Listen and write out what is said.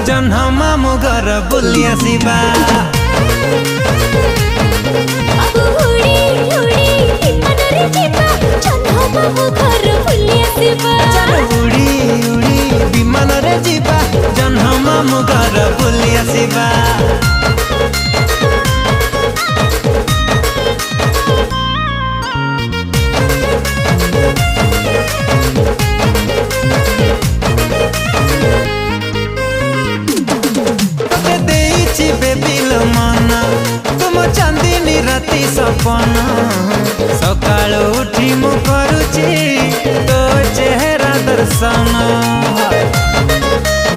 जन्ह मामु घर बुली आसिबा। उड़ी उड़ी विमान रे जीवा जन्ह मामु घर बुली आसिबा। तुम चांदनी राति सपना सकाल उठी मु करुची तो चेहरा दर्शन।